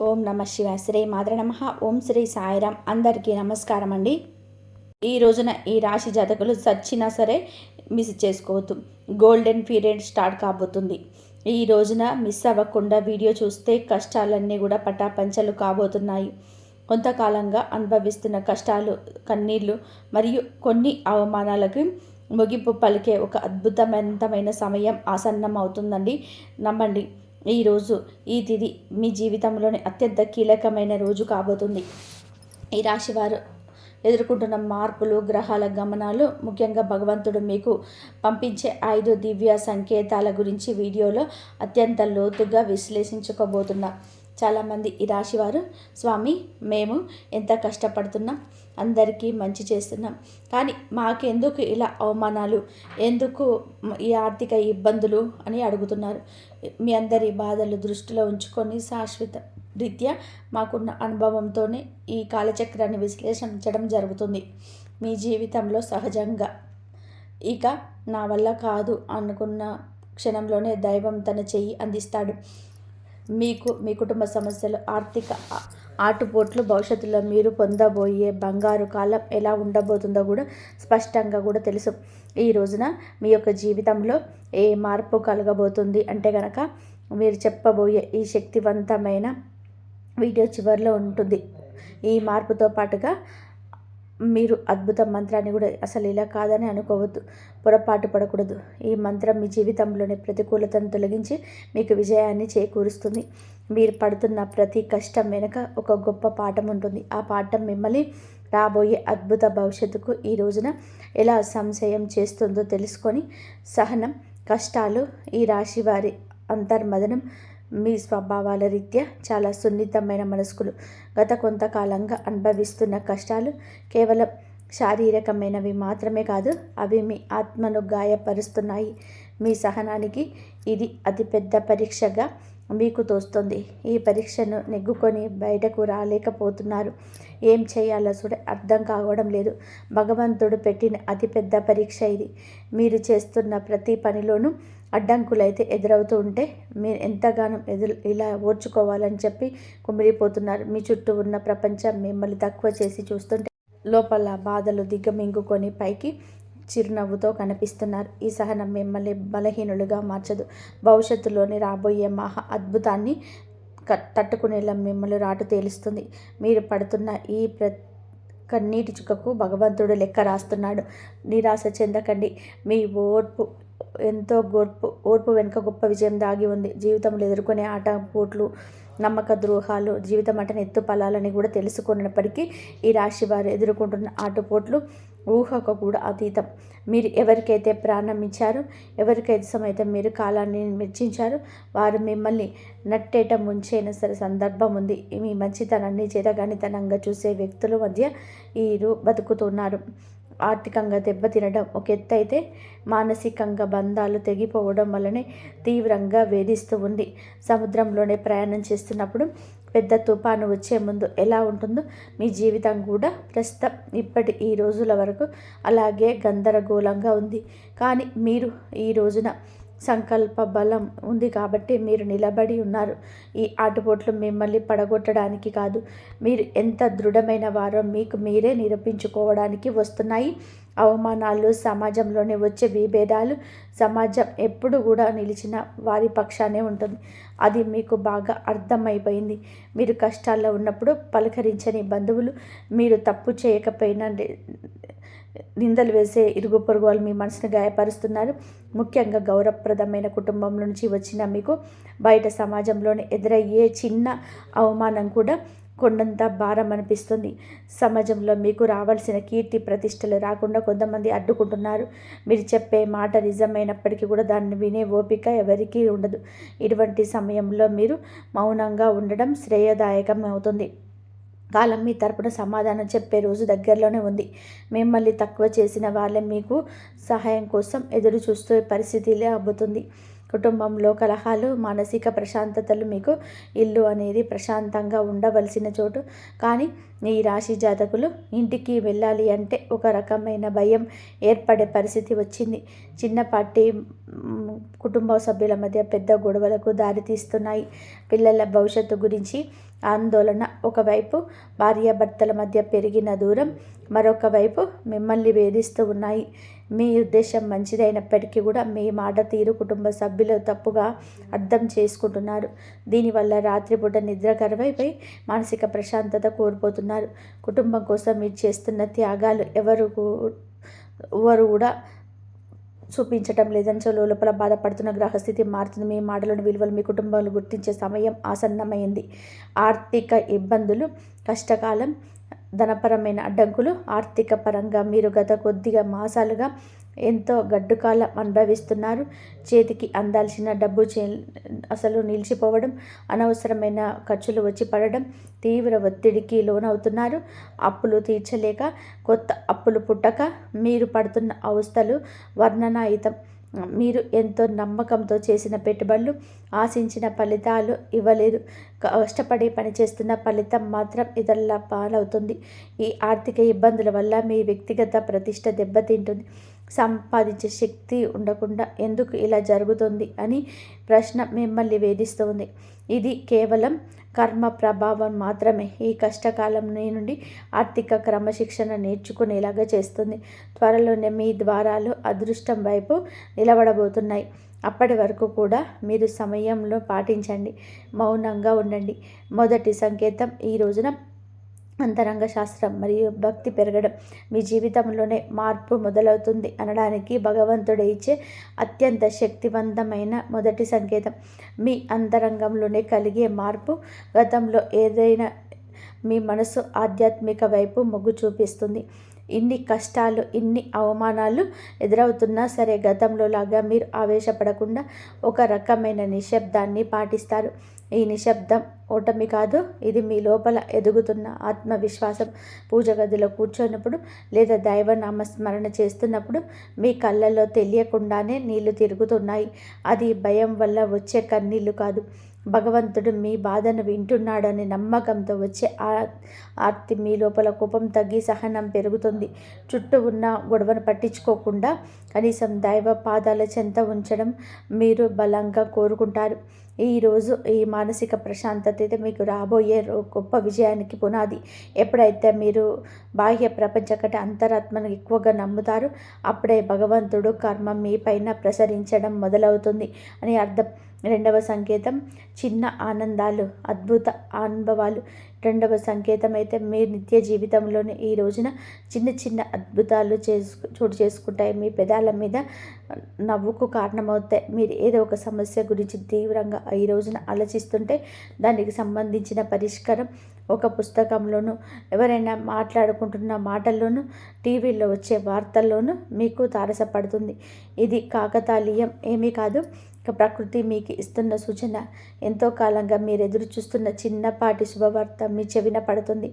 ఓం నమ శివాయ. శ్రీ మాతృ నమః. ఓం శ్రీ సాయిరామ్. అందరికీ నమస్కారం అండి. ఈ రోజున ఈ రాశి జాతకులు సచ్చినా సరే మిస్ చేసుకోవద్దు. గోల్డెన్ పీరియడ్ స్టార్ట్ కాబోతుంది. ఈ రోజున మిస్ అవ్వకుండా వీడియో చూస్తే కష్టాలన్నీ కూడా పటాపంచలు కాబోతున్నాయి. కొంతకాలంగా అనుభవిస్తున్న కష్టాలు, కన్నీళ్లు మరియు కొన్ని అవమానాలకి ముగింపు పలికే ఒక అద్భుతమైన సమయం ఆసన్నం అవుతుందండి. నమ్మండి. ఈరోజు ఈ తిథి మీ జీవితంలోని అత్యంత కీలకమైన రోజు కాబోతుంది. ఈ రాశివారు ఎదుర్కొంటున్న మార్పులు, గ్రహాల గమనాలు, ముఖ్యంగా భగవంతుడు మీకు పంపించే 5 దివ్య సంకేతాల గురించి వీడియోలో అత్యంత లోతుగా విశ్లేషించుకోబోతున్నాం. చాలామంది ఈ రాశివారు, స్వామి మేము ఎంత కష్టపడుతున్నాం, అందరికీ మంచి చేస్తున్నాం, కానీ మాకెందుకు ఇలా అవమానాలు, ఎందుకు ఈ ఆర్థిక ఇబ్బందులు అని అడుగుతున్నారు. మీ అందరి బాధలు దృష్టిలో ఉంచుకొని శాశ్వత రీత్యా మాకున్న అనుభవంతోనే ఈ కాలచక్రాన్ని విశ్లేషించడం జరుగుతుంది. మీ జీవితంలో సహజంగా ఇక నా వల్ల కాదు అనుకున్న క్షణంలోనే దైవం తన చెయ్యి అందిస్తాడు. మీకు మీ కుటుంబ సమస్యలు, ఆర్థిక ఆటుపోట్లు, భవిష్యత్తులో మీరు పొందబోయే బంగారు కాలం ఎలా ఉండబోతుందో కూడా స్పష్టంగా కూడా తెలుసు. ఈ రోజున మీ యొక్క జీవితంలో ఏ మార్పు కలగబోతుంది అంటే కనుక మీరు చెప్పబోయే ఈ శక్తివంతమైన వీడియో చివరిలో ఉంటుంది. ఈ మార్పుతో పాటుగా మీరు అద్భుత మంత్రాన్ని కూడా అసలు ఇలా కాదని అనుకోవద్దు, పొరపాటు పడకూడదు. ఈ మంత్రం మీ జీవితంలోని ప్రతికూలతను తొలగించి మీకు విజయాన్ని చేకూరుస్తుంది. మీరు పడుతున్న ప్రతి కష్టం వెనుక ఒక గొప్ప పాఠం ఉంటుంది. ఆ పాఠం మిమ్మల్ని రాబోయే అద్భుత భవిష్యత్తుకు ఈ రోజున ఎలా సంశయం చేస్తుందో తెలుసుకొని, సహనం, కష్టాలు, ఈ రాశి వారి అంతర్మదనం, మీ స్వభావాల రీత్యా చాలా సున్నితమైన మనస్కులు. గత కొంతకాలంగా అనుభవిస్తున్న కష్టాలు కేవలం శారీరకమైనవి మాత్రమే కాదు, అవి మీ ఆత్మను గాయపరుస్తున్నాయి. మీ సహనానికి ఇది అతిపెద్ద పరీక్షగా మీకు తోస్తుంది. ఈ పరీక్షను నెగ్గుకొని బయటకు రాలేకపోతున్నారు. ఏం చేయాలో కూడా అర్థం కావడం లేదు. భగవంతుడు పెట్టిన అతిపెద్ద పరీక్ష ఇది. మీరు చేస్తున్న ప్రతి పనిలోనూ అడ్డంకులైతే ఎదురవుతూ ఉంటే మీరు ఎంతగానో ఇలా ఓర్చుకోవాలని చెప్పి కుమిలిపోతున్నారు. మీ చుట్టూ ఉన్న ప్రపంచం మిమ్మల్ని తక్కువ చేసి చూస్తుంటే లోపల బాధలు దిగమింగుకొని పైకి చిరునవ్వుతో కనిపిస్తున్నారు. ఈ సహనం మిమ్మల్ని బలహీనులుగా మార్చదు. భవిష్యత్తులోని రాబోయే మహా అద్భుతాన్ని తట్టుకునేలా మిమ్మల్ని రాటు తేలుస్తుంది. మీరు పడుతున్న ఈ కన్నీటి చుక్కకు భగవంతుడు లెక్క రాస్తున్నాడు. నిరాశ చెందకండి. మీ ఎంతో ఓర్పు వెనుక గొప్ప విజయం దాగి ఉంది. జీవితంలో ఎదుర్కొనే ఆటపోట్లు, నమ్మక ద్రోహాలు, జీవితం అంటే ఎత్తు ఫలాలని కూడా తెలుసుకున్నప్పటికీ ఈ రాశి వారు ఎదుర్కొంటున్న ఆటుపోట్లు ఊహకు కూడా అతీతం. మీరు ఎవరికైతే ప్రాణం ఇచ్చారో, ఎవరికైతే సమయం మీరు కాలాన్ని మెచ్చించారో, వారు మిమ్మల్ని నట్టేట ముంచైన సరే సందర్భం ఉంది. మీ మంచితనాన్ని చేతగానితనంగా చూసే వ్యక్తుల మధ్య వీరు బతుకుతున్నారు. ఆర్థికంగా దెబ్బతినడం ఒక ఎత్తు అయితే, మానసికంగా బంధాలు తెగిపోవడం వల్లనే తీవ్రంగా వేధిస్తూ ఉంది. సముద్రంలోనే ప్రయాణం చేస్తున్నప్పుడు పెద్ద తుఫాను వచ్చే ముందు ఎలా ఉంటుందో మీ జీవితం కూడా ప్రస్తుతం ఈ రోజుల వరకు అలాగే గందరగోళంగా ఉంది. కానీ మీరు ఈ రోజున సంకల్ప బలం ఉంది కాబట్టి మీరు నిలబడి ఉన్నారు. ఈ ఆటుపోట్లు మిమ్మల్ని పడగొట్టడానికి కాదు, మీరు ఎంత దృఢమైన వారో మీకు మీరే నిరూపించుకోవడానికి వస్తున్నాయి. అవమానాలు, సమాజంలోనే వచ్చే విభేదాలు, సమాజం ఎప్పుడు కూడా నిలిచిన వారి పక్షానే ఉంటుంది. అది మీకు బాగా అర్థమైపోయింది. మీరు కష్టాల్లో ఉన్నప్పుడు పలకరించని బంధువులు, మీరు తప్పు చేయకపోయినా నిందలు వేసే ఇరుగు పొరుగు వాళ్ళు మీ మనసును గాయపరుస్తున్నారు. ముఖ్యంగా గౌరవప్రదమైన కుటుంబం నుంచి వచ్చిన మీకు బయట సమాజంలోనే ఎదురయ్యే చిన్న అవమానం కూడా కొండంత భారం అనిపిస్తుంది. సమాజంలో మీకు రావాల్సిన కీర్తి ప్రతిష్టలు రాకుండా కొంతమంది అడ్డుకుంటున్నారు. మీరు చెప్పే మాట నిజమైనప్పటికీ కూడా దాన్ని వినే ఓపిక ఎవరికీ ఉండదు. ఇటువంటి సమయంలో మీరు మౌనంగా ఉండడం శ్రేయదాయకం అవుతుంది. కాలం మీ తరపున సమాధానం చెప్పే రోజు దగ్గరలోనే ఉంది. మిమ్మల్ని తక్కువ చేసిన వాళ్ళే మీకు సహాయం కోసం ఎదురు చూస్తే పరిస్థితిలే అబ్బుతుంది. కుటుంబంలో కలహాలు, మానసిక ప్రశాంతతలు, మీకు ఇల్లు అనేది ప్రశాంతంగా ఉండవలసిన చోటు. కానీ ఈ రాశి జాతకులు ఇంటికి వెళ్ళాలి అంటే ఒక రకమైన భయం ఏర్పడే పరిస్థితి వచ్చింది. చిన్నపాటి కుటుంబ సభ్యుల మధ్య పెద్ద గొడవలకు దారితీస్తున్నాయి. పిల్లల భవిష్యత్తు గురించి ఆందోళన. ఒకవైపు భార్యాభర్తల మధ్య పెరిగిన దూరం, మరొక వైపు మిమ్మల్ని వేధిస్తూ ఉన్నాయి. మీ ఉద్దేశం మంచిదైనప్పటికీ కూడా మీ మాట తీరు కుటుంబ సభ్యులు తప్పుగా అర్థం చేసుకుంటున్నారు. దీనివల్ల రాత్రిపూట నిద్ర కరువైపోయి మానసిక ప్రశాంతత కోల్పోతున్నారు. కుటుంబం కోసం మీరు చేస్తున్న త్యాగాలు ఎవరు కూడా చూపించటం లేదని లోపల బాధపడుతున్న గ్రహస్థితి మారుతుంది. మీ మాటలను విలువలు మీ కుటుంబాలు గుర్తించే సమయం ఆసన్నమైంది. ఆర్థిక ఇబ్బందులు, కష్టకాలం, ధనపరమైన అడ్డంకులు. ఆర్థిక పరంగా మీరు గత కొద్దిగా మాసాలుగా ఎంతో గడ్డుకాలం అనుభవిస్తున్నారు. చేతికి అందాల్సిన డబ్బు అసలు నిలిచిపోవడం, అనవసరమైన ఖర్చులు వచ్చి పడడం, తీవ్ర ఒత్తిడికి లోనవుతున్నారు. అప్పులు తీర్చలేక కొత్త అప్పులు పుట్టక మీరు పడుతున్న అవస్థలు వర్ణనాతీతం. మీరు ఎంతో నమ్మకంతో చేసిన పెట్టుబడులు ఆశించిన ఫలితాలు ఇవ్వలేదు. కష్టపడి పనిచేస్తున్న ఫలితం మాత్రం ఇతరుల పాలవుతుంది. ఈ ఆర్థిక ఇబ్బందుల వల్ల మీ వ్యక్తిగత ప్రతిష్ట దెబ్బతింటుంది. సంపాదించే శక్తి ఉండకుండా ఎందుకు ఇలా జరుగుతుంది అని ప్రశ్న మిమ్మల్ని వేధిస్తుంది. ఇది కేవలం కర్మ ప్రభావం మాత్రమే. ఈ కష్టకాలం నుండి ఆర్థిక క్రమశిక్షణ నేర్చుకునేలాగా చేస్తుంది. త్వరలోనే మీ ద్వారాలు అదృష్టం వైపు నిలబడబోతున్నాయి. అప్పటి వరకు కూడా మీరు సమయంలో పాటించండి, మౌనంగా ఉండండి. మొదటి సంకేతం ఈ రోజున అంతరంగ శాస్త్రం మరియు భక్తి పెరగడం. మీ జీవితంలోనే మార్పు మొదలవుతుంది అనడానికి భగవంతుడు ఇచ్చే అత్యంత శక్తివంతమైన మొదటి సంకేతం మీ అంతరంగంలోనే కలిగే మార్పు. గతంలో ఏదైనా మీ మనసు ఆధ్యాత్మిక వైపు మొగ్గు చూపిస్తుంది. ఇన్ని కష్టాలు, ఇన్ని అవమానాలు ఎదురవుతున్నా సరే గతంలో లాగా మీరు ఆవేశపడకుండా ఒక రకమైన నిశ్శబ్దాన్ని పాటిస్తారు. ఈ నిశ్శబ్దం ఓటమి కాదు, ఇది మీ లోపల ఎదుగుతున్న ఆత్మవిశ్వాసం. పూజ గదిలో కూర్చున్నప్పుడు లేదా దైవ నామస్మరణ చేస్తున్నప్పుడు మీ కళ్ళల్లో తెలియకుండానే నీళ్లు తిరుగుతున్నాయి. అది భయం వల్ల వచ్చే కన్నీళ్లు కాదు, భగవంతుడు మీ బాధను వింటున్నాడనే నమ్మకంతో వచ్చే ఆర్తి. మీ లోపల కోపం తగ్గి సహనం పెరుగుతుంది. చుట్టూ ఉన్న గొడవను పట్టించుకోకుండా కనీసం దైవ పాదాల చెంత ఉంచడం మీరు బలంగా కోరుకుంటారు. ఈరోజు ఈ మానసిక ప్రశాంతత అయితే మీకు రాబోయే గొప్ప విజయానికి పునాది. ఎప్పుడైతే మీరు బాహ్య ప్రపంచం కంటే అంతరాత్మను ఎక్కువగా నమ్ముతారో అప్పుడే భగవంతుడు కర్మ మీ పైన ప్రసరించడం మొదలవుతుంది అని అర్థం. రెండవ సంకేతం చిన్న ఆనందాలు, అద్భుత అనుభవాలు. రెండవ సంకేతం అయితే మీ నిత్య జీవితంలోనే ఈ రోజున చిన్న చిన్న అద్భుతాలు చోటు చేసుకుంటాయి. మీ పెదాల మీద నవ్వుకు కారణమవుతాయి. మీరు ఏదో ఒక సమస్య గురించి తీవ్రంగా ఈ రోజున ఆలోచిస్తుంటే దానికి సంబంధించిన పరిష్కారం ఒక పుస్తకంలోనూ, ఎవరైనా మాట్లాడుకుంటున్న మాటల్లోనూ, టీవీలో వచ్చే వార్తల్లోనూ మీకు తారసపడుతుంది. ఇది కాకతాళీయం ఏమీ కాదు, ప్రకృతి మీకు ఇస్తున్న సూచన. ఎంతో కాలంగా మీరు ఎదురు చూస్తున్న చిన్నపాటి శుభవార్త మీ చెవిన పడుతుంది.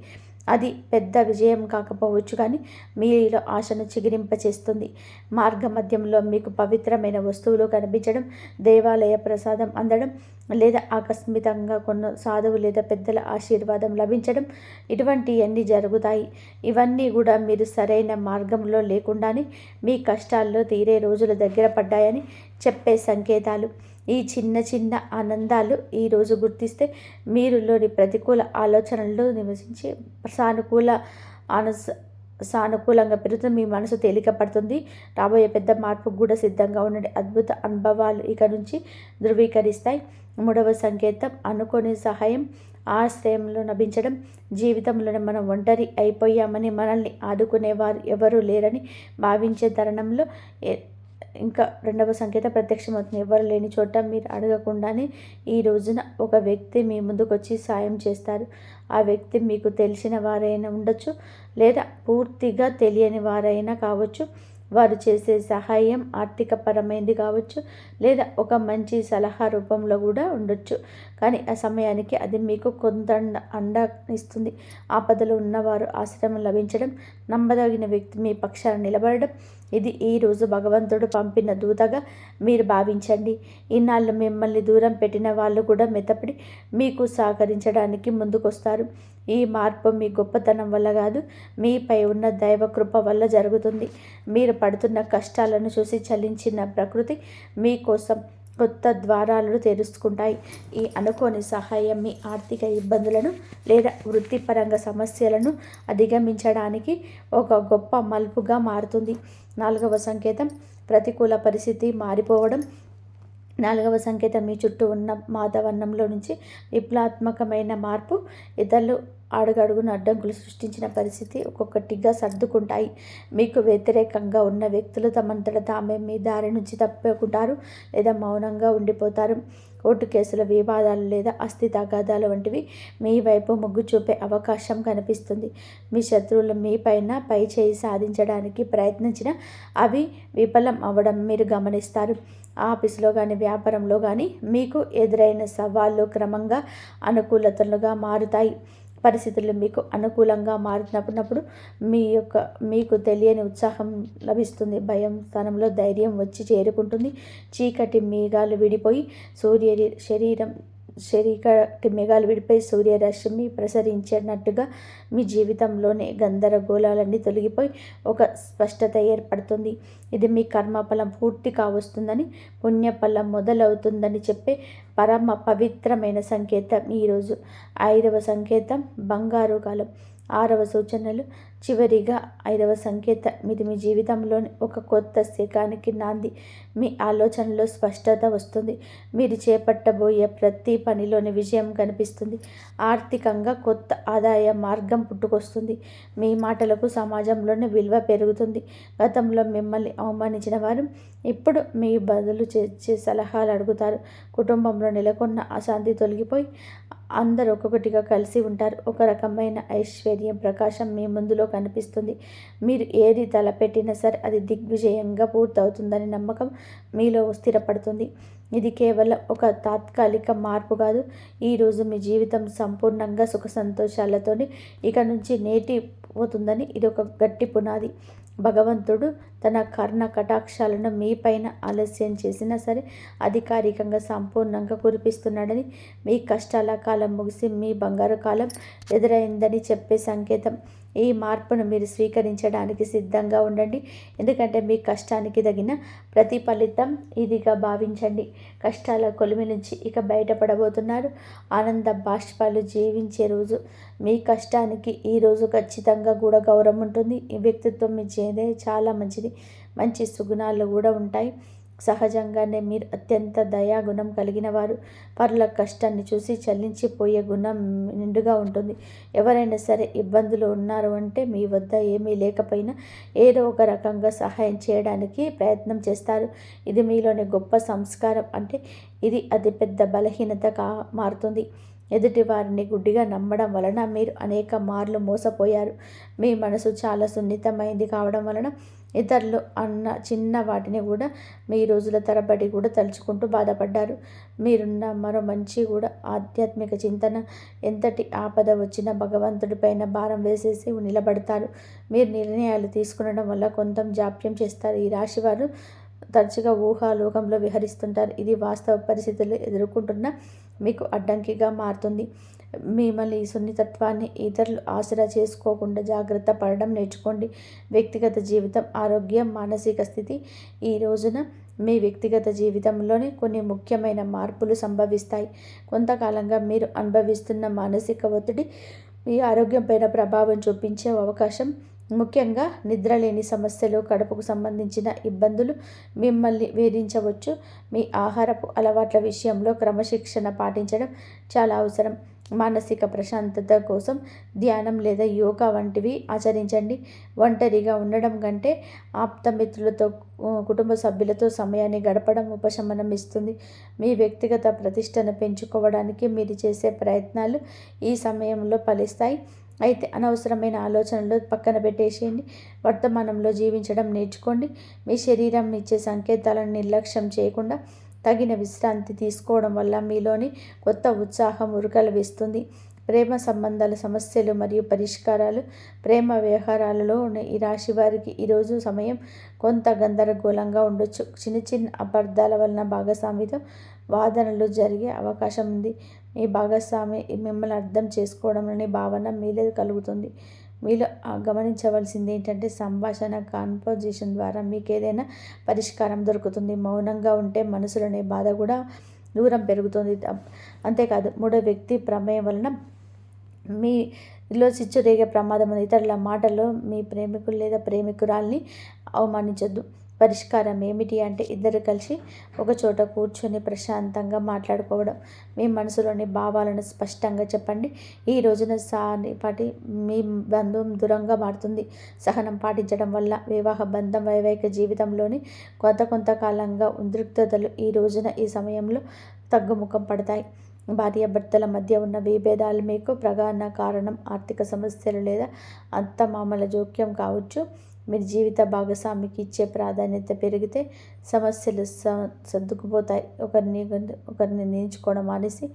అది పెద్ద విజయం కాకపోవచ్చు, కానీ మీలో ఆశను చిగురింపచేస్తుంది. మార్గ మధ్యంలో మీకు పవిత్రమైన వస్తువులు కనిపించడం, దేవాలయ ప్రసాదం అందడం, లేదా ఆకస్మికంగా కొన్ని సాధువు లేదా పెద్దల ఆశీర్వాదం లభించడం, ఇటువంటివన్నీ జరుగుతాయి. ఇవన్నీ కూడా మీరు సరైన మార్గంలో లేకుండానే మీ కష్టాల్లో తీరే రోజులు దగ్గర పడ్డాయని చెప్పే సంకేతాలు. ఈ చిన్న చిన్న ఆనందాలు ఈరోజు గుర్తిస్తే మీరులోని ప్రతికూల ఆలోచనలు నివసించి సానుకూలంగా పెరుగుతుంది. మీ మనసు తేలిక పడుతుంది. రాబోయే పెద్ద మార్పుకు కూడా సిద్ధంగా ఉండండి. అద్భుత అనుభవాలు ఇక నుంచి ధృవీకరిస్తాయి. మూడవ సంకేతం అనుకోని సహాయం, ఆశ్రయంలో లభించడం. జీవితంలోనే మనం ఒంటరి అయిపోయామని, మనల్ని ఆదుకునేవారు ఎవరూ లేరని భావించే తరుణంలో ఇంకా రెండవ సంకేతం ప్రత్యక్షమవుతుంది. ఎవరు లేని చోట మీరు అడగకుండానే ఈ రోజున ఒక వ్యక్తి మీ ముందుకు వచ్చి సాయం చేస్తారు. ఆ వ్యక్తి మీకు తెలిసిన వారైనా ఉండొచ్చు, లేదా పూర్తిగా తెలియని వారైనా కావచ్చు. వారు చేసే సహాయం ఆర్థికపరమైనది కావచ్చు, లేదా ఒక మంచి సలహా రూపంలో కూడా ఉండొచ్చు. కానీ ఆ సమయానికి అది మీకు కొంత అండ ఇస్తుంది. ఆపదలో ఉన్నవారు ఆశ్రయం లభించడం, నమ్మదగిన వ్యక్తి మీ పక్షాన నిలబడడం, ఇది ఈరోజు భగవంతుడు పంపిన దూతగా మీరు భావించండి. ఇన్నాళ్ళు మిమ్మల్ని దూరం పెట్టిన వాళ్ళు కూడా మెత్తపడి మీకు సహకరించడానికి ముందుకొస్తారు. ఈ మార్పు మీ గొప్పతనం వల్ల కాదు, మీపై ఉన్న దైవ కృప వల్ల జరుగుతుంది. మీరు పడుతున్న కష్టాలను చూసి చలించిన ప్రకృతి మీకోసం కొత్త ద్వారాలను తెరుచుకుంటాయి. ఈ అనుకోని సహాయం మీ ఆర్థిక ఇబ్బందులను లేదా వృత్తిపరంగా సమస్యలను అధిగమించడానికి ఒక గొప్ప మలుపుగా మారుతుంది. 4వ సంకేతం ప్రతికూల పరిస్థితి మారిపోవడం. 4వ సంకేతం మీ చుట్టూ ఉన్న వాతావరణంలో నుంచి విప్లవాత్మకమైన మార్పు. ఇతరులు అడుగడుగున అడ్డంకులు సృష్టించిన పరిస్థితి ఒక్కొక్కటిగా సర్దుకుంటాయి. మీకు వ్యతిరేకంగా ఉన్న వ్యక్తులు తమంతట తామే మీ దారి నుంచి తప్పుకుంటారు లేదా మౌనంగా ఉండిపోతారు. కోర్టు కేసుల వివాదాలు లేదా ఆస్తి తగాదాలు వంటివి మీ వైపు మొగ్గు చూపే అవకాశం కనిపిస్తుంది. మీ శత్రువులు మీ పై చేయి సాధించడానికి ప్రయత్నించిన అవి విఫలం అవ్వడం మీరు గమనిస్తారు. ఆఫీసులో కానీ వ్యాపారంలో కానీ మీకు ఎదురైన సవాళ్ళు క్రమంగా అనుకూలతలుగా మారుతాయి. పరిస్థితులు మీకు అనుకూలంగా మారినప్పుడు మీకు తెలియని ఉత్సాహం లభిస్తుంది. భయం స్థానంలో ధైర్యం వచ్చి చేరుకుంటుంది. చీకటి మేఘాలు విడిపోయి సూర్యరశ్మి ప్రసరించినట్టుగా మీ జీవితంలోని గందరగోళాలన్నీ తొలగిపోయి ఒక స్పష్టత ఏర్పడుతుంది. ఇది మీ కర్మఫలం పూర్తిగా వస్తుందని, పుణ్యఫలం మొదలవుతుందని చెప్పే పరమ పవిత్రమైన సంకేతం ఈరోజు. 5వ సంకేతం బంగారు కాలం. 6వ సూచనలు. చివరిగా 5వ సంకేతం ఇది మీ జీవితంలోని ఒక కొత్త శకానికి నాంది. మీ ఆలోచనలో స్పష్టత వస్తుంది. మీరు చేపట్టబోయే ప్రతి పనిలోని విజయం కనిపిస్తుంది. ఆర్థికంగా కొత్త ఆదాయ మార్గం పుట్టుకొస్తుంది. మీ మాటలకు సమాజంలోని విలువ పెరుగుతుంది. గతంలో మిమ్మల్ని అవమానించిన వారు ఇప్పుడు మీ బదులు చేసే సలహాలు అడుగుతారు. కుటుంబంలో నెలకొన్న అశాంతి తొలగిపోయి అందరూ ఒక్కొక్కటిగా కలిసి ఉంటారు. ఒక రకమైన ఐశ్వర్యం ప్రకాశం మీ ముందులో కనిపిస్తుంది. మీరు ఏది తలపెట్టినా సరే అది దిగ్విజయంగా పూర్తవుతుందని నమ్మకం మీలో స్థిరపడుతుంది. ఇది కేవలం ఒక తాత్కాలిక మార్పు కాదు. ఈరోజు మీ జీవితం సంపూర్ణంగా సుఖ సంతోషాలతోని ఇక నుంచి నేటి పోతుందని ఇది ఒక గట్టి పునాది. భగవంతుడు తన కర్ణ కటాక్షాలను మీపైన ఆలస్యం చేసినా సరే అధికారికంగా సంపూర్ణంగా కురిపిస్తున్నాడని, మీ కష్టాల కాలం ముగిసి మీ బంగారు కాలం ఎదురైందని చెప్పే సంకేతం. ఈ మార్పును మీరు స్వీకరించడానికి సిద్ధంగా ఉండండి. ఎందుకంటే మీ కష్టానికి తగిన ప్రతిఫలితం ఇదిగా భావించండి. కష్టాల కొలిమి నుంచి ఇక బయటపడబోతున్నారు. ఆనంద బాష్పాలు జీవించే రోజు. మీ కష్టానికి ఈ రోజు ఖచ్చితంగా కూడా గౌరవం ఉంటుంది. ఈ వ్యక్తిత్వం మీ చాలా మంచిది. మంచి సుగుణాలు కూడా ఉంటాయి. సహజంగానే మీరు అత్యంత దయాగుణం కలిగిన వారు. పరుల కష్టాన్ని చూసి చలించిపోయే గుణం నిండుగా ఉంటుంది. ఎవరైనా సరే ఇబ్బందులు ఉన్నారు అంటే మీ వద్ద ఏమీ లేకపోయినా ఏదో ఒక రకంగా సహాయం చేయడానికి ప్రయత్నం చేస్తారు. ఇది మీలోని గొప్ప సంస్కారం. అంటే ఇది అతిపెద్ద బలహీనతగా మారుతుంది. ఎదుటి వారిని గుడ్డిగా నమ్మడం వలన మీరు అనేక మార్లు మోసపోయారు. మీ మనసు చాలా సున్నితమైంది కావడం వలన ఇతరులు అన్న చిన్న వాటిని కూడా మీ రోజుల తరబడి కూడా తలుచుకుంటూ బాధపడ్డారు. మీరున్న మరో మంచి కూడా ఆధ్యాత్మిక చింతన. ఎంతటి ఆపద వచ్చినా భగవంతుడిపైన భారం వేసేసి నిలబడతారు. మీరు నిర్ణయాలు తీసుకునడం వల్ల కొంత జాప్యం చేస్తారు. ఈ రాశి వారు తరచుగా ఊహాలోకంలో విహరిస్తుంటారు. ఇది వాస్తవ పరిస్థితులు ఎదుర్కొంటున్న మీకు అడ్డంకిగా మారుతుంది. మిమ్మల్ని ఈ సున్నితత్వాన్ని ఇతరులు ఆసరా చేసుకోకుండా జాగ్రత్త పడడం నేర్చుకోండి. వ్యక్తిగత జీవితం, ఆరోగ్యం, మానసిక స్థితి. ఈ రోజున మీ వ్యక్తిగత జీవితంలోనే కొన్ని ముఖ్యమైన మార్పులు సంభవిస్తాయి. కొంతకాలంగా మీరు అనుభవిస్తున్న మానసిక ఒత్తిడి మీ ఆరోగ్యంపైన ప్రభావం చూపించే అవకాశం. ముఖ్యంగా నిద్రలేని సమస్యలు, కడుపుకు సంబంధించిన ఇబ్బందులు మిమ్మల్ని వేధించవచ్చు. మీ ఆహారపు అలవాట్ల విషయంలో క్రమశిక్షణ పాటించడం చాలా అవసరం. మానసిక ప్రశాంతత కోసం ధ్యానం లేదా యోగా వంటివి ఆచరించండి. ఒంటరిగా ఉండడం కంటే ఆప్తమిత్రులతో, కుటుంబ సభ్యులతో సమయాన్ని గడపడం ఉపశమనం ఇస్తుంది. మీ వ్యక్తిగత ప్రతిష్టను పెంచుకోవడానికి మీరు చేసే ప్రయత్నాలు ఈ సమయంలో ఫలిస్తాయి. అయితే అనవసరమైన ఆలోచనలు పక్కన పెట్టేసేయండి. వర్తమానంలో జీవించడం నేర్చుకోండి. మీ శరీరం ఇచ్చే సంకేతాలను నిర్లక్ష్యం చేయకుండా తగిన విశ్రాంతి తీసుకోవడం వల్ల మీలోని కొత్త ఉత్సాహం ఉరకలు వేస్తుంది. ప్రేమ సంబంధాల సమస్యలు మరియు పరిష్కారాలు. ప్రేమ వ్యవహారాలలో ఉన్న ఈ రాశి వారికి ఈరోజు సమయం కొంత గందరగోళంగా ఉండొచ్చు. చిన్న చిన్న అపార్థాల వలన భాగస్వామితో వాదనలు జరిగే అవకాశం ఉంది. మీ భాగస్వామి మిమ్మల్ని అర్థం చేసుకోవడంలోని భావన మీలో కలుగుతుంది. మీలో గమనించవలసింది ఏంటంటే సంభాషణ కాన్వర్జేషన్ ద్వారా మీకు ఏదైనా పరిష్కారం దొరుకుతుంది. మౌనంగా ఉంటే మనసులోని బాధ కూడా దూరం పెరుగుతుంది. అంతేకాదు మూడో వ్యక్తి ప్రమేయం వలన మీలో చిచ్చు రేగే ప్రమాదం ఉంది. ఇతరుల మాటల్లో మీ ప్రేమికులు లేదా ప్రేమికురాల్ని అవమానించొద్దు. పరిష్కారం ఏమిటి అంటే ఇద్దరు కలిసి ఒక చోట కూర్చొని ప్రశాంతంగా మాట్లాడుకోవడం. మీ మనసులోని భావాలను స్పష్టంగా చెప్పండి. ఈ రోజున సానిపాటి మీ బంధం దూరంగా మారుతుంది. సహనం పాటించడం వల్ల వివాహ బంధం వైవాహిక జీవితంలోని కొంతకాలంగా ఉద్రిక్తతలు ఈ సమయంలో తగ్గుముఖం పడతాయి. భార్యాభర్తల మధ్య ఉన్న విభేదాలు మీకు ప్రధాన కారణం ఆర్థిక సమస్యలు లేదా అత్తమామల జోక్యం కావచ్చు. మీరు జీవిత భాగస్వామికి ఇచ్చే ప్రాధాన్యత పెరిగితే సమస్యలు సర్దుకుపోతాయి. ఒకరిని నేర్చుకోవడం మానేసి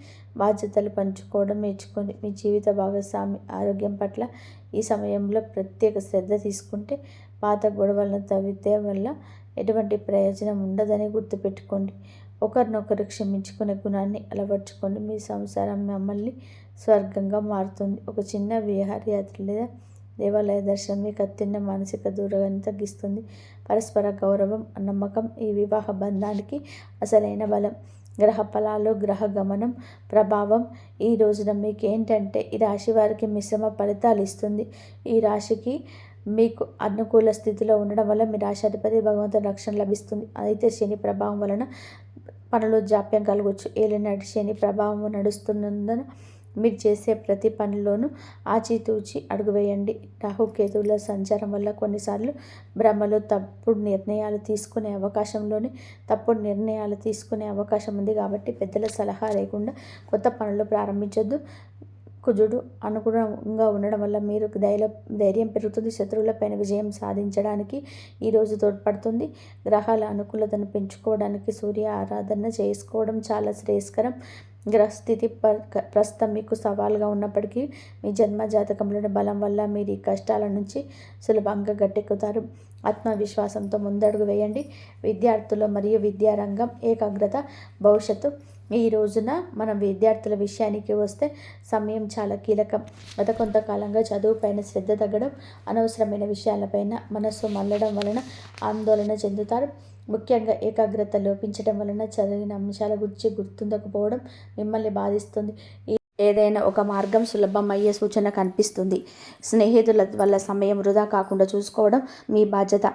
బాధ్యతలు పంచుకోవడం నేర్చుకోండి. మీ జీవిత భాగస్వామి ఆరోగ్యం పట్ల ఈ సమయంలో ప్రత్యేక శ్రద్ధ తీసుకుంటే పాత గొడవలను తవ్వితే వల్ల ఎటువంటి ప్రయోజనం ఉండదని గుర్తుపెట్టుకోండి. ఒకరినొకరు క్షమించుకునే గుణాన్ని అలవర్చుకోండి. మీ సంసారం మిమ్మల్ని స్వర్గంగా మారుతుంది. ఒక చిన్న విహారయాత్ర లేదా దేవాలయ దర్శనం మీకు అత్యంత మానసిక దూరాన్ని తగ్గిస్తుంది. పరస్పర గౌరవం, నమ్మకం ఈ వివాహ బంధానికి అసలైన బలం. గ్రహ ఫలాలు, గ్రహ గమనం ప్రభావం ఈ రోజున మీకు ఏంటంటే ఈ రాశి వారికి మిశ్రమ ఫలితాలు ఇస్తుంది. ఈ రాశికి మీకు అనుకూల స్థితిలో ఉండడం వల్ల మీ రాశాధిపతి భగవంతుని రక్షణ లభిస్తుంది. అయితే శని ప్రభావం వలన పనులు జాప్యం కలగవచ్చు. ఏలినాటి శని ప్రభావం నడుస్తున్నందున మీరు చేసే ప్రతి పనిలోనూ ఆచితూచి అడుగు వేయండి. రాహుకేతువుల సంచారం వల్ల కొన్నిసార్లు భ్రమలు, తప్పుడు నిర్ణయాలు తీసుకునే అవకాశం ఉంది. కాబట్టి పెద్దల సలహా లేకుండా కొత్త పనులు ప్రారంభించొద్దు. కుజుడు అనుగుణంగా ఉండడం వల్ల మీరు ధైర్యం పెరుగుతుంది. శత్రువులపైన విజయం సాధించడానికి ఈరోజు తోడ్పడుతుంది. గ్రహాల అనుకూలతను పెంచుకోవడానికి సూర్య ఆరాధన చేసుకోవడం చాలా శ్రేయస్కరం. గ్రహస్థితి ప్రస్తుతం మీకు సవాల్గా ఉన్నప్పటికీ మీ జన్మ జాతకంలోని బలం వల్ల మీరు ఈ కష్టాల నుంచి సులభంగా గట్టెక్కుతారు. ఆత్మవిశ్వాసంతో ముందడుగు వేయండి. విద్యార్థులు మరియు విద్యారంగం ఏకాగ్రత భవిష్యత్తు. ఈ రోజున మనం విద్యార్థుల విషయానికి వస్తే సమయం చాలా కీలకం. గత కొంతకాలంగా చదువుపైన శ్రద్ధ తగ్గడం, అనవసరమైన విషయాలపైన మనస్సు మళ్ళడం వలన ఆందోళన చెందుతారు. ముఖ్యంగా ఏకాగ్రత లోపించడం వలన చదివిన అంశాల గురించి గుర్తుండకపోవడం మిమ్మల్ని బాధిస్తుంది. ఏదైనా ఒక మార్గం సులభం అయ్యే సూచన కనిపిస్తుంది. స్నేహితుల వల్ల సమయం వృధా కాకుండా చూసుకోవడం మీ బాధ్యత.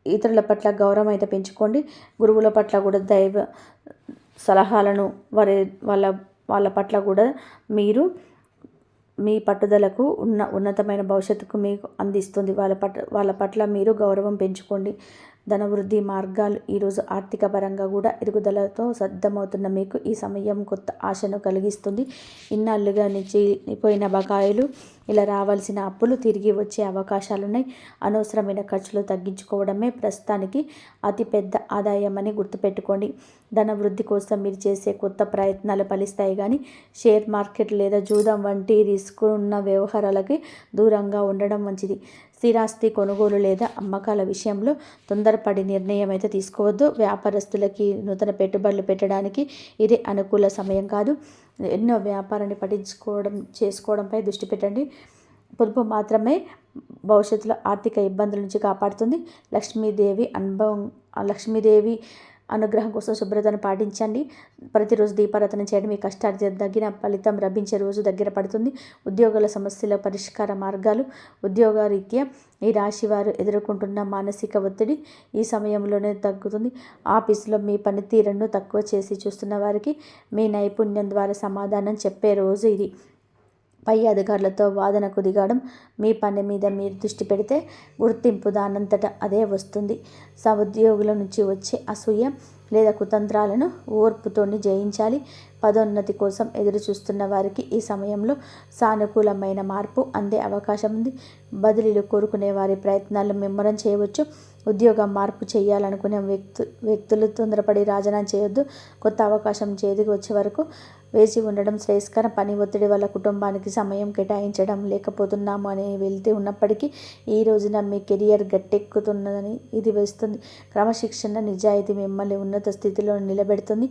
ఇతరుల పట్ల గౌరవం అయితే పెంచుకోండి. గురువుల పట్ల కూడా దైవ సలహాలను వాళ్ళ పట్ల కూడా మీరు మీ పట్టుదలకు ఉన్నతమైన భవిష్యత్తుకు మీకు అందిస్తుంది. వాళ్ళ పట్ల మీరు గౌరవం పెంచుకోండి. ధనవృద్ధి మార్గాలు ఈరోజు ఆర్థిక పరంగా కూడా ఎదుగుదలతో సిద్ధమవుతున్న మీకు ఈ సమయం కొత్త ఆశను కలిగిస్తుంది. ఇన్నాళ్ళుగా నిలిచిపోయిన బకాయిలు, ఇలా రావాల్సిన అప్పులు తిరిగి వచ్చే అవకాశాలున్నాయి. అనవసరమైన ఖర్చులు తగ్గించుకోవడమే ప్రస్తుతానికి అతిపెద్ద ఆదాయం అని గుర్తుపెట్టుకోండి. ధనవృద్ధి కోసం మీరు చేసే కొత్త ప్రయత్నాలు ఫలిస్తాయి. కానీ షేర్ మార్కెట్ లేదా జూదం వంటి రిస్క్ ఉన్న వ్యవహారాలకి దూరంగా ఉండడం మంచిది. స్థిరాస్తి కొనుగోలు లేదా అమ్మకాల విషయంలో తొందరపడి నిర్ణయం అయితే తీసుకోవద్దు. వ్యాపారస్తులకి నూతన పెట్టుబడులు పెట్టడానికి ఇది అనుకూల సమయం కాదు. ఎన్నో వ్యాపారాన్ని చేసుకోవడంపై దృష్టి పెట్టండి. పొదుపు మాత్రమే భవిష్యత్తులో ఆర్థిక ఇబ్బందుల నుంచి కాపాడుతుంది. లక్ష్మీదేవి అనుగ్రహం కోసం శుభ్రతను పాటించండి. ప్రతిరోజు దీపారాధన చేయడం మీ కష్టానికి తగిన ఫలితం లభించే రోజు దగ్గర పడుతుంది. ఉద్యోగుల సమస్యల పరిష్కార మార్గాలు. ఉద్యోగరీత్యా ఈ రాశి వారు ఎదుర్కొంటున్న మానసిక ఒత్తిడి ఈ సమయంలోనే తగ్గుతుంది. ఆఫీసులో మీ పనితీరును తక్కువ చేసి చూస్తున్న వారికి మీ నైపుణ్యం ద్వారా సమాధానం చెప్పే రోజు ఇది. పై అధికారులతో వాదనకు దిగడం, మీ పని మీద మీరు దృష్టి పెడితే గుర్తింపు దానంతట అదే వస్తుంది. సహోద్యోగుల నుంచి వచ్చే అసూయ లేదా కుతంత్రాలను ఓర్పుతోని జయించాలి. పదోన్నతి కోసం ఎదురు చూస్తున్న వారికి ఈ సమయంలో సానుకూలమైన మార్పు అందే అవకాశం ఉంది. బదిలీలు కోరుకునే వారి ప్రయత్నాలు ముమ్మరం చేయవచ్చు. ఉద్యోగం మార్పు చేయాలనుకునే వ్యక్తులు తొందరపడి రాజీనామా చేయొద్దు. కొత్త అవకాశం చేతికి వచ్చే వరకు వేచి ఉండడం శ్రేయస్కరం. పని ఒత్తిడి వల్ల కుటుంబానికి సమయం కేటాయించడం లేకపోతున్నాము అని వెళ్తూ ఉన్నప్పటికీ ఈ రోజున మీ కెరియర్ గట్టెక్కుతున్నదని ఇది వేస్తుంది. క్రమశిక్షణ, నిజాయితీ మిమ్మల్ని ఉన్నత స్థితిలో నిలబెడుతుంది.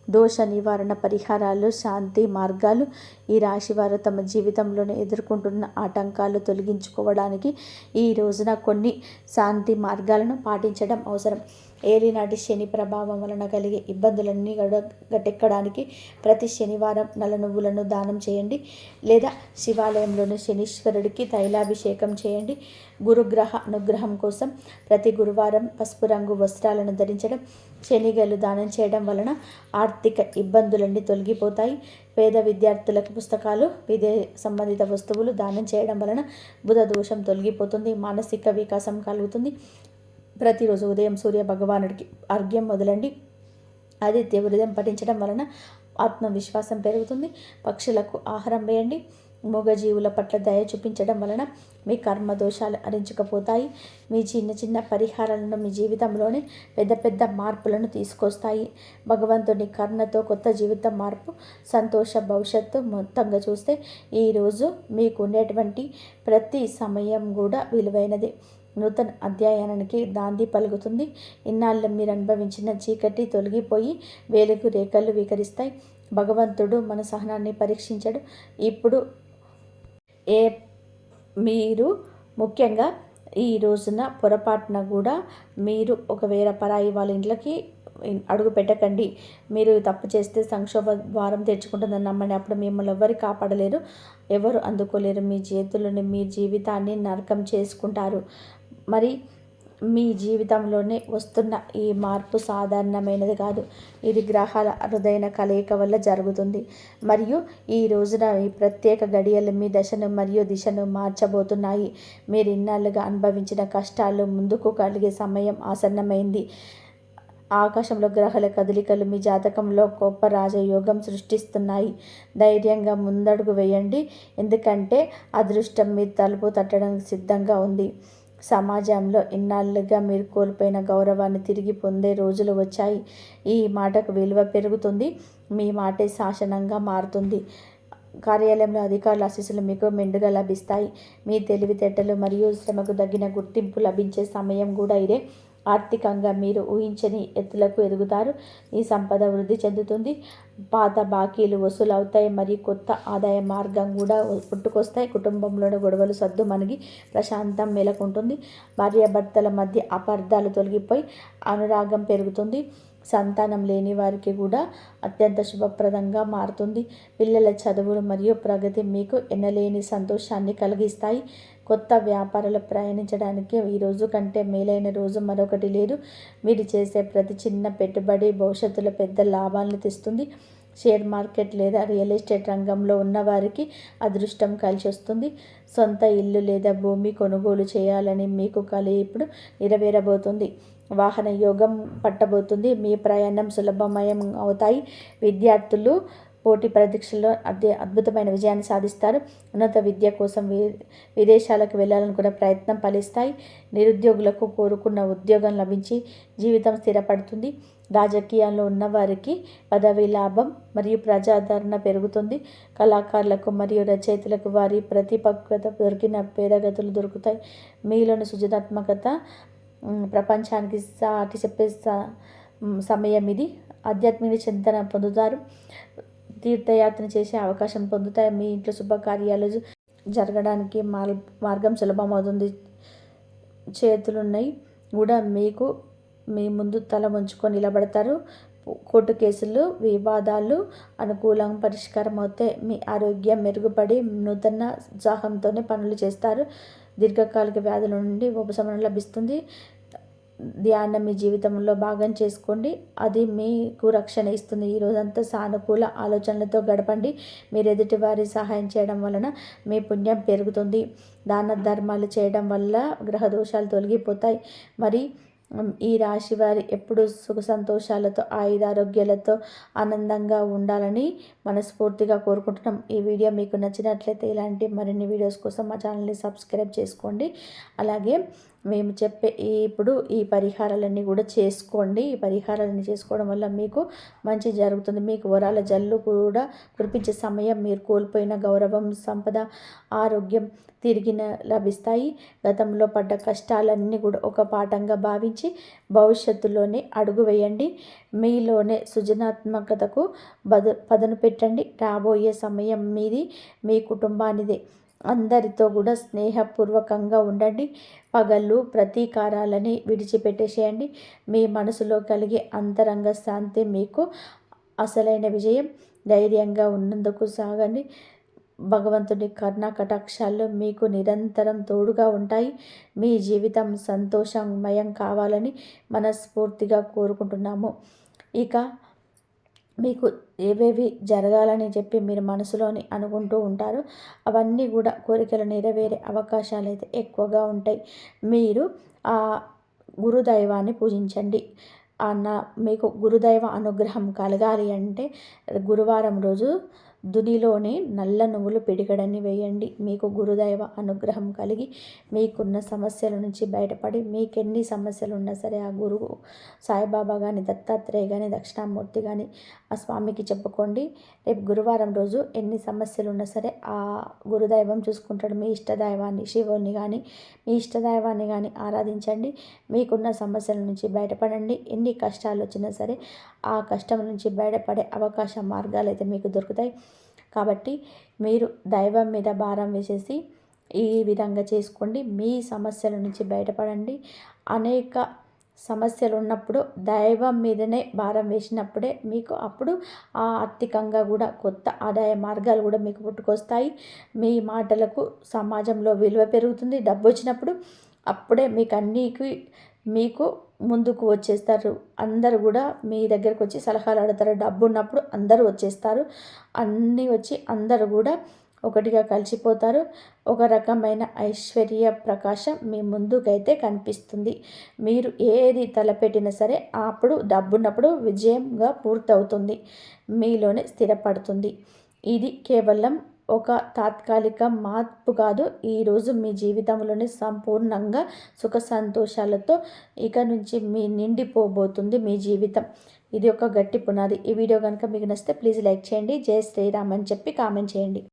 దోష నివారణ పరిహారాలు, శాంతి మార్గాలు. ఈ రాశివారు తమ జీవితంలోనే ఎదుర్కొంటున్న ఆటంకాలు తొలగించుకోవడానికి ఈ రోజున కొన్ని శాంతి మార్గాలను పాటించడం అవసరం. ఏలినాటి శని ప్రభావం వలన కలిగే ఇబ్బందులన్నీ గట్టెక్కడానికి ప్రతి శనివారం నల్ల నువ్వులను దానం చేయండి, లేదా శివాలయంలోని శనీశ్వరుడికి తైలాభిషేకం చేయండి. గురుగ్రహ అనుగ్రహం కోసం ప్రతి గురువారం పసుపు రంగు వస్త్రాలను ధరించడం, శనిగలు దానం చేయడం వలన ఆర్థిక ఇబ్బందులన్నీ తొలగిపోతాయి. పేద విద్యార్థులకు పుస్తకాలు, విద్య సంబంధిత వస్తువులు దానం చేయడం వలన బుధ దోషం తొలగిపోతుంది, మానసిక వికాసం కలుగుతుంది. ప్రతిరోజు ఉదయం సూర్య భగవానుడికి అర్ఘ్యం వదలండి. ఆదిత్య హృదయం పఠించడం వలన ఆత్మవిశ్వాసం పెరుగుతుంది. పక్షులకు ఆహారం వేయండి. మూగజీవుల పట్ల దయ చూపించడం వలన మీ కర్మ దోషాలు హరించుకుపోతాయి. మీ చిన్న చిన్న పరిహారాలను మీ జీవితంలోనే పెద్ద పెద్ద మార్పులను తీసుకొస్తాయి. భగవంతుని కరుణతో కొత్త జీవితం మార్పు, సంతోష భవిష్యత్తు. మొత్తంగా చూస్తే ఈరోజు మీకు ఉండేటువంటి ప్రతి సమయం కూడా విలువైనది. నూతన అధ్యాయానికి నాంది పలుకుతుంది. ఇన్నాళ్ళు మీరు అనుభవించిన చీకటి తొలగిపోయి వెలుగు రేఖలు వికరిస్తాయి. భగవంతుడు మన సహనాన్ని పరీక్షించడు. ఇప్పుడు మీరు ముఖ్యంగా ఈ రోజున పొరపాటున కూడా మీరు ఒకవేళ పరాయి వాళ్ళ ఇంట్లోకి అడుగు పెట్టకండి. మీరు తప్పు చేస్తే సంక్షోభ ద్వారం తెరుచుకుంటుందని నమ్మండి. అప్పుడు మిమ్మల్ని ఎవరు కాపాడలేరు, ఎవరు అందుకోలేరు. మీ చేతులని మీ జీవితాన్ని నరకం చేసుకుంటారు. మరి మీ జీవితంలోనే వస్తున్న ఈ మార్పు సాధారణమైనది కాదు. ఇది గ్రహాల అరుదైన కలయిక వల్ల జరుగుతుంది. మరియు ఈ రోజున ఈ ప్రత్యేక గడియలు మీ దశను మరియు దిశను మార్చబోతున్నాయి. మీరు ఇన్నాళ్ళుగా అనుభవించిన కష్టాలు ముందుకు కలిగే సమయం ఆసన్నమైంది. ఆకాశంలో గ్రహాల కదలికలు మీ జాతకంలో గొప్ప రాజయోగం సృష్టిస్తున్నాయి. ధైర్యంగా ముందడుగు వేయండి, ఎందుకంటే అదృష్టం మీ తలుపు తట్టడానికి సిద్ధంగా ఉంది. సమాజంలో ఇన్నాళ్ళుగా మీరు కోల్పోయిన గౌరవాన్ని తిరిగి పొందే రోజులు వచ్చాయి. ఈ మాటకు విలువ పెరుగుతుంది. మీ మాటే శాసనంగా మారుతుంది. కార్యాలయంలో అధికారుల ఆశీస్సులు మీకు మెండుగా లభిస్తాయి. మీ తెలివితేటలు మరియు శ్రమకు తగిన గుర్తింపు లభించే సమయం కూడా ఇదే. ఆర్థికంగా మీరు ఊహించని ఎత్తులకు ఎదుగుతారు. ఈ సంపద వృద్ధి చెందుతుంది. పాత బాకీలు వసూలు అవుతాయి మరియు కొత్త ఆదాయ మార్గం కూడా పుట్టుకొస్తాయి. కుటుంబంలోని గొడవలు సద్దుమణిగి ప్రశాంతం నెలకొంటుంది. భార్యాభర్తల మధ్య అపార్థాలు తొలగిపోయి అనురాగం పెరుగుతుంది. సంతానం లేని వారికి కూడా అత్యంత శుభప్రదంగా మారుతుంది. పిల్లల చదువులు మరియు ప్రగతి మీకు ఎనలేని సంతోషాన్ని కలిగిస్తాయి. కొత్త వ్యాపారాలు ప్రయాణించడానికి ఈ రోజు కంటే మేలైన రోజు మరొకటి లేదు. మీరు చేసే ప్రతి చిన్న పెట్టుబడి భవిష్యత్తులో పెద్ద లాభాలను తెస్తుంది. షేర్ మార్కెట్ లేదా రియల్ ఎస్టేట్ రంగంలో ఉన్నవారికి అదృష్టం కలిసి వస్తుంది. సొంత ఇల్లు లేదా భూమి కొనుగోలు చేయాలని మీకు కల ఇప్పుడు నెరవేరబోతుంది. వాహన యోగం పట్టబోతుంది. మీ ప్రయాణం సులభమయం అవుతాయి. విద్యార్థులు పోటీ పరీక్షల్లో అద్భుతమైన విజయాన్ని సాధిస్తారు. ఉన్నత విద్య కోసం విదేశాలకు వెళ్ళాలనుకున్న ప్రయత్నం ఫలిస్తాయి. నిరుద్యోగులకు కోరుకున్న ఉద్యోగం లభించి జీవితం స్థిరపడుతుంది. రాజకీయాల్లో ఉన్నవారికి పదవి లాభం మరియు ప్రజాదరణ పెరుగుతుంది. కళాకారులకు మరియు రచయితలకు వారి ప్రతిపక్వత దొరికిన పేదగతులు దొరుకుతాయి. మీలోని సృజనాత్మకత ప్రపంచానికి సాటి చెప్పే సమయం ఇది. ఆధ్యాత్మిక చింతన పొందుతారు. తీర్థయాత్ర చేసే అవకాశం పొందుతాయి. మీ ఇంట్లో శుభకార్యాలు జరగడానికి మార్గం సులభమవుతుంది. చేతులున్నాయి కూడా మీకు మీ ముందు తల వంచుకొని నిలబడతారు. కోర్టు కేసులు, వివాదాలు అనుకూలంగా పరిష్కారం అవుతాయి. మీ ఆరోగ్యం మెరుగుపడి నూతన ఉత్సాహంతోనే పనులు చేస్తారు. దీర్ఘకాలిక వ్యాధుల నుండి ఉపశమనం లభిస్తుంది. ధ్యానం మీ జీవితంలో భాగం చేసుకోండి, అది మీకు రక్షణ ఇస్తుంది. ఈ రోజంతా సానుకూల ఆలోచనలతో గడపండి. మీరు ఎదుటి వారి సహాయం చేయడం వలన మీ పుణ్యం పెరుగుతుంది. దాన ధర్మాలు చేయడం వల్ల గ్రహ దోషాలు తొలగిపోతాయి. మరి ఈ రాశి వారి ఎప్పుడు సుఖ సంతోషాలతో ఆయురారోగ్యాలతో ఆనందంగా ఉండాలని మనస్ఫూర్తిగా కోరుకుంటున్నాం. ఈ వీడియో మీకు నచ్చినట్లయితే ఇలాంటి మరిన్ని వీడియోస్ కోసం మా ఛానల్ని సబ్స్క్రైబ్ చేసుకోండి. అలాగే మేము చెప్పే ఇప్పుడు ఈ పరిహారాలన్నీ కూడా చేసుకోండి. ఈ పరిహారాలన్నీ చేసుకోవడం వల్ల మీకు మంచి జరుగుతుంది. మీకు వరాల జల్లు కూడా కురిపించే సమయం, మీరు కోల్పోయిన గౌరవం, సంపద, ఆరోగ్యం తిరిగి లభిస్తాయి. గతంలో పడ్డ కష్టాలన్నీ కూడా ఒక పాఠంగా భావించి భవిష్యత్తులోనే అడుగు వేయండి. మీలోనే సృజనాత్మకతకు పదును పెట్టండి. రాబోయే సమయం మీది, మీ కుటుంబానిదే. అందరితో కూడా స్నేహపూర్వకంగా ఉండండి. పగళ్ళు ప్రతీకారాలని విడిచిపెట్టేసేయండి. మీ మనసులో కలిగే అంతరంగ శాంతి మీకు అసలైన విజయం. ధైర్యంగా ఉన్నందుకు సాగండి. భగవంతుని కరుణ కటాక్షాలు మీకు నిరంతరం తోడుగా ఉంటాయి. మీ జీవితం సంతోషమయం కావాలని మనస్ఫూర్తిగా కోరుకుంటున్నాము. ఇక మీకు ఏవేవి జరగాలని చెప్పి మీరు మనసులోని అనుకుంటూ ఉంటారో అవన్నీ కూడా కోరికలు నెరవేరే అవకాశాలు అయితే ఎక్కువగా ఉంటాయి. మీరు ఆ గురుదైవాన్ని పూజించండి. మీకు గురుదైవ అనుగ్రహం కలగాలి అంటే గురువారం రోజు దునిలోనే నల్ల నువ్వులు పిడికడని వేయండి. మీకు గురుదైవ అనుగ్రహం కలిగి మీకున్న సమస్యల నుంచి బయటపడి మీకెన్ని సమస్యలు ఉన్నా సరే ఆ గురువు సాయిబాబా కానీ, దత్తాత్రేయ కానీ, దక్షిణామూర్తి కానీ ఆ స్వామికి చెప్పుకోండి. రేపు గురువారం రోజు ఎన్ని సమస్యలు ఉన్నా సరే ఆ గురుదైవం చూసుకుంటాడు. మీ ఇష్టదైవాన్ని, శివుని కానీ, మీ ఇష్టదైవాన్ని కానీ ఆరాధించండి. మీకున్న సమస్యల నుంచి బయటపడండి. ఎన్ని కష్టాలు వచ్చినా సరే ఆ కష్టం నుంచి బయటపడే అవకాశ మార్గాలు అయితే మీకు దొరుకుతాయి. కాబట్టి మీరు దైవం మీద భారం వేసేసి ఈ విధంగా చేసుకోండి. మీ సమస్యల నుంచి బయటపడండి. అనేక సమస్యలు ఉన్నప్పుడు దైవం మీదనే భారం వేసినప్పుడే మీకు అప్పుడు ఆర్థికంగా కూడా కొత్త ఆదాయ మార్గాలు కూడా మీకు పుట్టుకొస్తాయి. మీ మాటలకు సమాజంలో విలువ పెరుగుతుంది. డబ్బు వచ్చినప్పుడు అప్పుడే మీకు ముందుకు వచ్చేస్తారు. అందరూ కూడా మీ దగ్గరకు వచ్చి సలహాలు అడుగుతారు. డబ్బు ఉన్నప్పుడు అందరూ వచ్చేస్తారు. అన్నీ వచ్చి అందరూ కూడా ఒకటిగా కలిసిపోతారు. ఒక రకమైన ఐశ్వర్య ప్రకాశం మీ ముందుకైతే కనిపిస్తుంది. మీరు ఏది తలపెట్టినా సరే అప్పుడు డబ్బున్నప్పుడు విజయంగా పూర్తవుతుంది. మీలోనే స్థిరపడుతుంది. ఇది కేవలం ఒక తాత్కాలిక మార్పు కాదు. ఈరోజు మీ జీవితంలోనే సంపూర్ణంగా సుఖ సంతోషాలతో ఇక నుంచి మీ నిండిపోబోతుంది మీ జీవితం. ఇది ఒక గట్టి పునాది. ఈ వీడియో కనుక మీకు నచ్చితే ప్లీజ్ లైక్ చేయండి. జై శ్రీరామ్ అని చెప్పి కామెంట్ చేయండి.